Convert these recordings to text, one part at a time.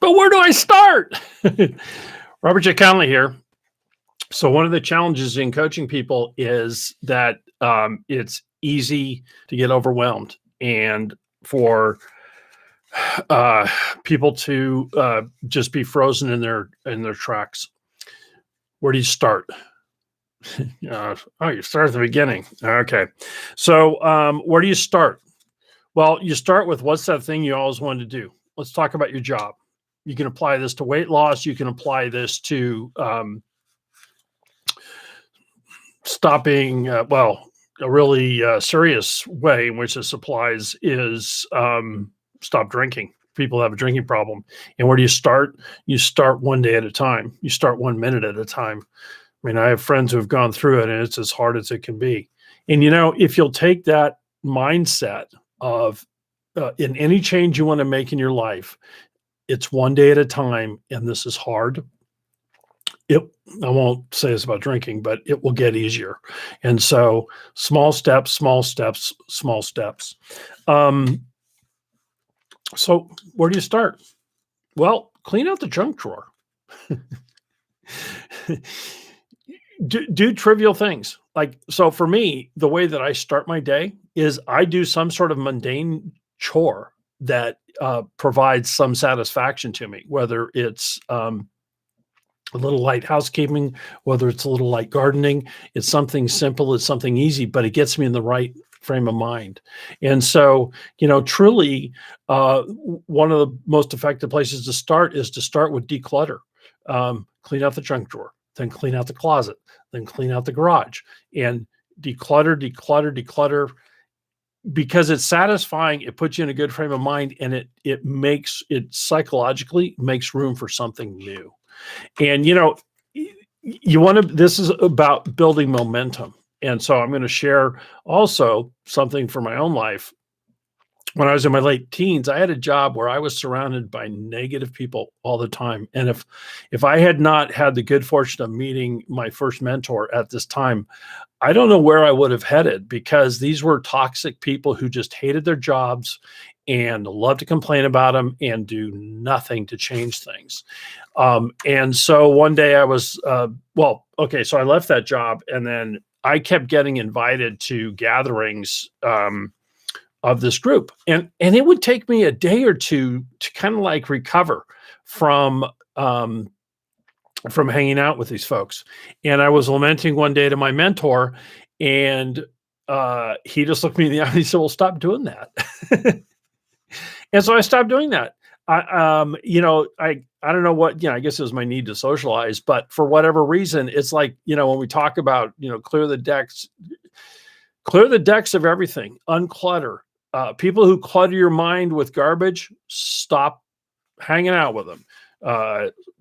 But where do I start? Robert J. Conley here. So one of the challenges in coaching people is that it's easy to get overwhelmed and for people to just be frozen in their tracks. Where do you start? You start at the beginning. Okay. So where do you start? Well, you start with what's that thing you always wanted to do? Let's talk about your job. You can apply this to weight loss. You can apply this to stopping, a really serious way in which this applies is stop drinking. People have a drinking problem. And where do you start? You start one day at a time. You start 1 minute at a time. I mean, I have friends who have gone through it, and it's as hard as it can be. And, if you'll take that mindset of in any change you want to make in your life, it's one day at a time, and this is hard. I won't say it's about drinking, but it will get easier. And so small steps, small steps, small steps. So where do you start? Well, clean out the junk drawer. do trivial things. So for me, the way that I start my day is I do some sort of mundane chore that provides some satisfaction to me, whether it's a little light housekeeping, whether it's a little light gardening. It's something simple, it's something easy, but it gets me in the right frame of mind. And so, truly, one of the most effective places to start is to start with declutter. Clean out the junk drawer, then clean out the closet, then clean out the garage, and declutter, declutter, declutter. Because it's satisfying, it puts you in a good frame of mind, and it psychologically makes room for something new. And this is about building momentum. And so I'm going to share also something from my own life. When I was in my late teens, I had a job where I was surrounded by negative people all the time. And if I had not had the good fortune of meeting my first mentor at this time, I don't know where I would have headed, because these were toxic people who just hated their jobs and loved to complain about them and do nothing to change things. And so one day I was, so I left that job, and then I kept getting invited to gatherings of this group. And it would take me a day or two to kind of recover from hanging out with these folks. And I was lamenting one day to my mentor, and he just looked me in the eye and he said, well, stop doing that. And so I stopped doing that. I don't know what, I guess it was my need to socialize, but for whatever reason, it's when we talk about, clear the decks of everything, unclutter. People who clutter your mind with garbage, stop hanging out with them.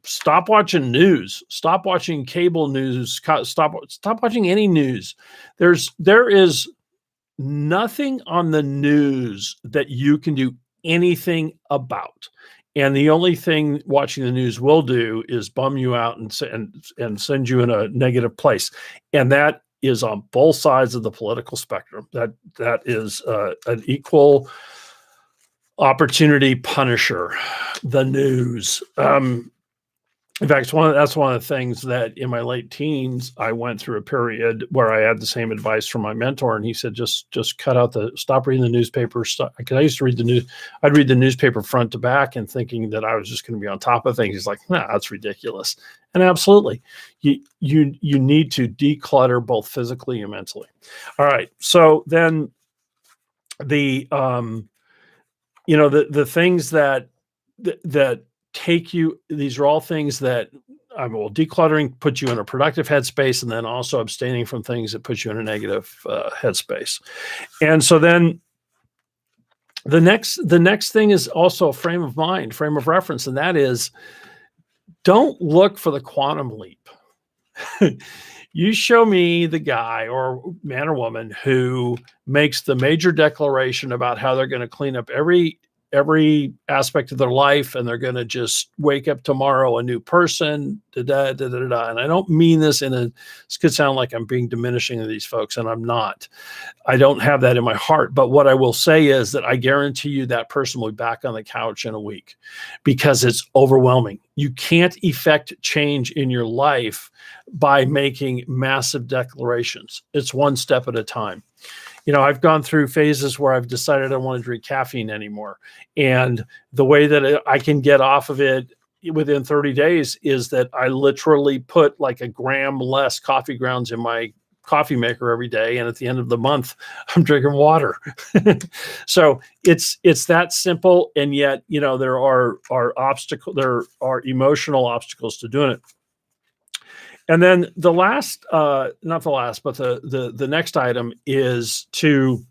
Stop watching news. Stop watching cable news. Stop watching any news. There is nothing on the news that you can do anything about. And the only thing watching the news will do is bum you out and send you in a negative place. And that is on both sides of the political spectrum. That is an equal opportunity punisher, the news. In fact, that's one of the things that in my late teens, I went through a period where I had the same advice from my mentor. And he said, just stop reading the newspaper. Because I used to read the news. I'd read the newspaper front to back and thinking that I was just going to be on top of things. He's like, nah, that's ridiculous. And absolutely, you need to declutter both physically and mentally. All right. So then the things that take you, these are all things that decluttering puts you in a productive headspace, and then also abstaining from things that put you in a negative headspace. And so then the next thing is also a frame of mind, frame of reference, and that is, don't look for the quantum leap. You show me the guy or man or woman who makes the major declaration about how they're going to clean up every every aspect of their life, and they're going to just wake up tomorrow a new person. Da, da, da, da, da. And I don't mean this this could sound like I'm being diminishing of these folks, and I'm not. I don't have that in my heart. But what I will say is that I guarantee you that person will be back on the couch in a week, because it's overwhelming. You can't effect change in your life by making massive declarations. It's one step at a time. I've gone through phases where I've decided I don't want to drink caffeine anymore. And the way that I can get off of it within 30 days is that I literally put like a gram less coffee grounds in my coffee maker every day. And at the end of the month, I'm drinking water. So it's that simple. And yet, there are emotional obstacles to doing it. And then the last, not the last, but the next item is to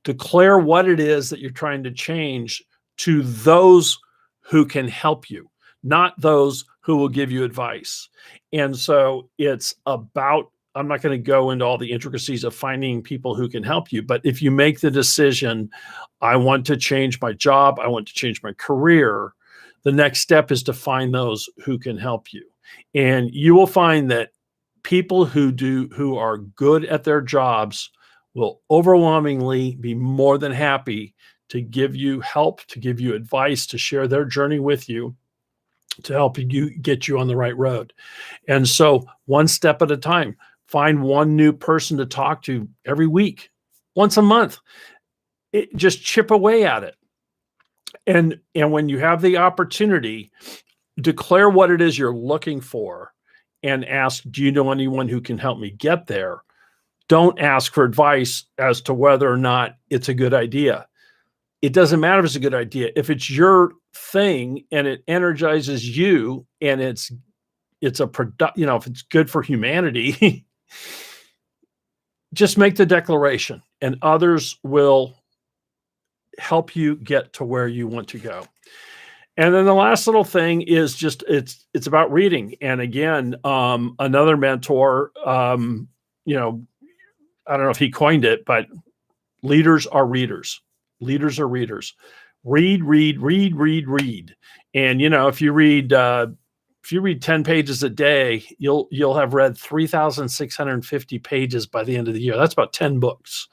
declare what it is that you're trying to change to those who can help you, not those who will give you advice. And so it's about, I'm not going to go into all the intricacies of finding people who can help you, but if you make the decision, I want to change my job, I want to change my career, the next step is to find those who can help you. And you will find that people who are good at their jobs will overwhelmingly be more than happy to give you help, to give you advice, to share their journey with you, to help you get you on the right road. And so one step at a time, find one new person to talk to every week, once a month. Just chip away at it. And when you have the opportunity, declare what it is you're looking for and ask, do you know anyone who can help me get there? Don't ask for advice as to whether or not it's a good idea. It doesn't matter if it's a good idea. If it's your thing and it energizes you and it's a product, if it's good for humanity, just make the declaration and others will help you get to where you want to go. And then the last little thing is just, it's about reading. And again, another mentor, I don't know if he coined it, but leaders are readers. Leaders are readers. Read. And, if you read 10 pages a day, you'll have read 3,650 pages by the end of the year. That's about 10 books.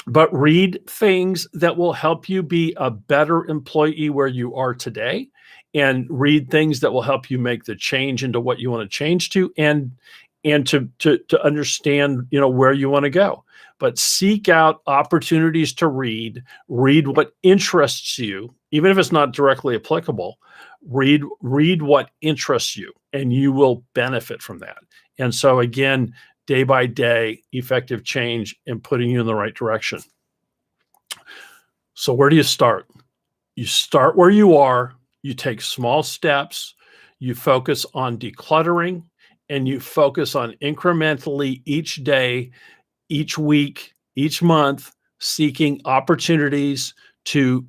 But read things that will help you be a better employee where you are today, and read things that will help you make the change into what you want to change to, and to understand, where you want to go. But seek out opportunities to read what interests you, even if it's not directly applicable. Read what interests you, and you will benefit from that. And so again, day by day, effective change and putting you in the right direction. So where do you start? You start where you are, you take small steps, you focus on decluttering, and you focus on incrementally each day, each week, each month, seeking opportunities to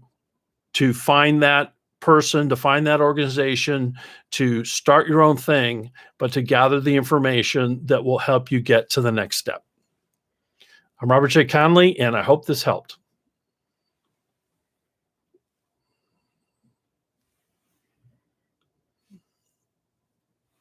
find that person, to find that organization, to start your own thing, but to gather the information that will help you get to the next step. I'm Robert J. Conley, and I hope this helped.